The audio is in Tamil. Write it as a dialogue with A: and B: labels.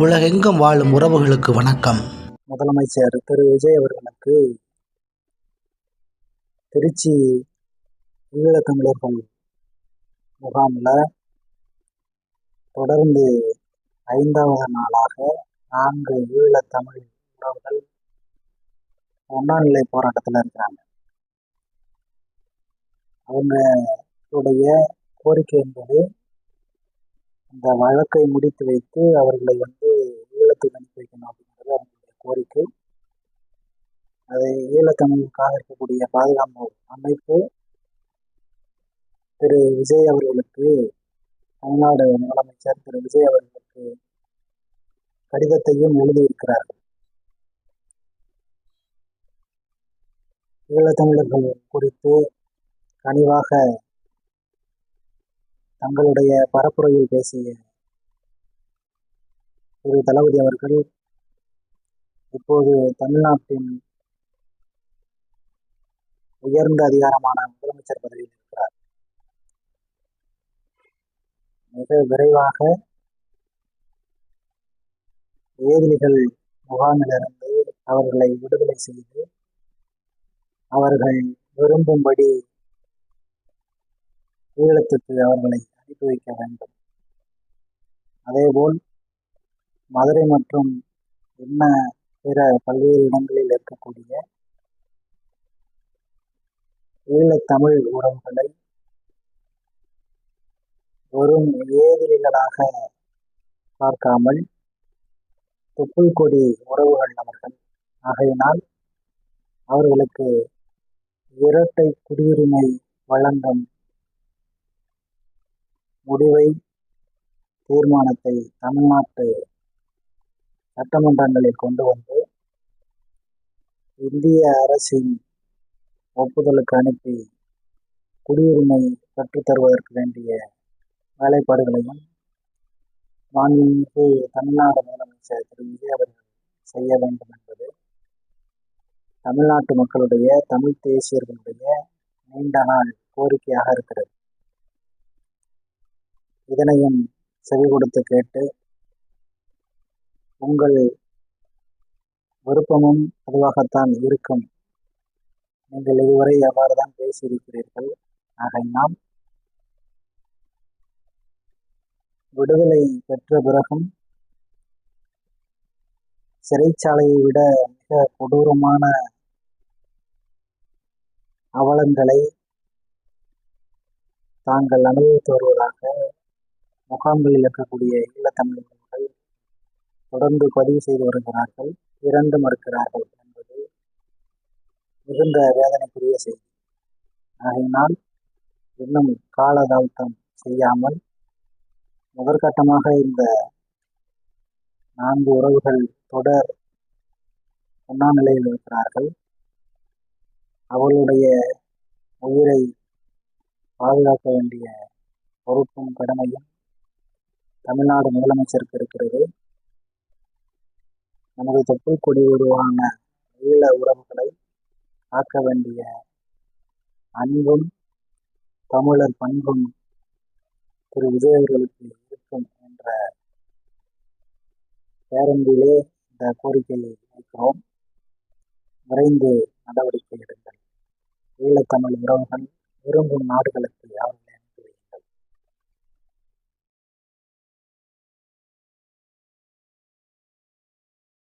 A: உலகெங்கும் வாழும் உறவுகளுக்கு வணக்கம்.
B: முதலமைச்சர் திரு விஜய் அவர்களுக்கு திருச்சி ஈழத்தமிழர்கள் முகாமில் தொடர்ந்து 5வது நாளாக 4 ஈழத்தமிழ் உறவுகள் உண்ணாநிலை போராட்டத்தில் இருக்கிறாங்க. அவங்களுடைய கோரிக்கை என்பது இந்த வழக்கை முடித்து வைத்து அவர்களை ஈழத்துக்கு அனுப்பி வைக்கணும் அப்படிங்கிறது அவங்களுடைய கோரிக்கை. அதை ஈழத்தமிழுக்காக இருக்கக்கூடிய பாதுகாப்பு அமைப்பு திரு விஜய் அவர்களுக்கு, தமிழ்நாடு முதலமைச்சர் திரு விஜய் அவர்களுக்கு கடிதத்தையும் எழுதியிருக்கிறார்கள். ஈழத்தமிழர்கள் குறித்து கனிவாக தங்களுடைய பரப்புரையில் பேசிய திரு தளபதி அவர்கள் இப்போது தமிழ்நாட்டின் உயர்ந்த அதிகாரமான முதலமைச்சர் பதவியில் இருக்கிறார். மிக விரைவாக ஏதிலிகள் முகாமிலிருந்து அவர்களை விடுதலை செய்து அவர்கள் விரும்பும்படி ஈழத்துக்கு அவர்களை அனுப்பி வைக்க வேண்டும். அதேபோல் மதுரை மற்றும் இன்ன பிற பல்வேறு இடங்களில் இருக்கக்கூடிய ஈழத்தமிழ் உறவுகளை வெறும் ஏதிலிகளாக பார்க்காமல் தொப்புள் கொடி உறவுகள் அவர்கள். ஆகையினால் அவர்களுக்கு இரட்டை குடியுரிமை வழங்கும் முடிவை, தீர்மானத்தை தமிழ்நாட்டு சட்டமன்றங்களில் கொண்டு வந்து இந்திய அரசின் ஒப்புதலுக்கு அனுப்பி குடியுரிமை பெற்றுத்தருவதற்கு வேண்டிய வேலைப்பாடுகளையும் மாண்புமிகு தமிழ்நாடு முதலமைச்சர் திரு விஜய் அவர்கள் செய்ய வேண்டும் என்பது தமிழ்நாட்டு மக்களுடைய, தமிழ் தேசியர்களுடைய நீண்ட நாள் கோரிக்கையாக இருக்கிறது. இதனையும் செவி கொடுத்து கேட்டு உங்கள் விருப்பமும் அதுவாகத்தான் இருக்கும். நீங்கள் இதுவரை எவ்வாறுதான் பேசியிருக்கிறீர்கள். ஆகையினால் விடுதலை பெற்ற பிறகும் சிறைச்சாலையை விட மிக கொடூரமான அவலங்களை தாங்கள் அனுபவித்து வருவதாக முகாம்களில் இருக்கக்கூடிய ஈழத்தமிழர்கள் தொடர்ந்து பதிவு செய்து வருகிறார்கள், இறந்து மறுக்கிறார்கள் என்பது மிகுந்த வேதனைக்குரிய செய்தி. ஆகையினால் இன்னும் காலதாமதம் செய்யாமல் முதற்கட்டமாக இந்த 4 உறவுகள் தொடர் உண்ணாநிலையில் இருக்கிறார்கள். அவர்களுடைய உயிரை பாதுகாக்க வேண்டிய பொறுப்பும் கடமையும் தமிழ்நாடு முதலமைச்சருக்கு இருக்கிறது. நமது தொப்புள் கொடி உருவான ஈழ உறவுகளை காக்க வேண்டிய அன்பும் தமிழர் பண்பும் திரு விஜய் அவர்களுக்கு இருக்கும் என்ற பேரன்பிலே இந்த கோரிக்கையை வைக்கிறோம். விரைந்து நடவடிக்கை எடுங்கள். ஈழத்தமிழ் உறவுகள் விரும்பும் நாடுகளுக்கு அவர்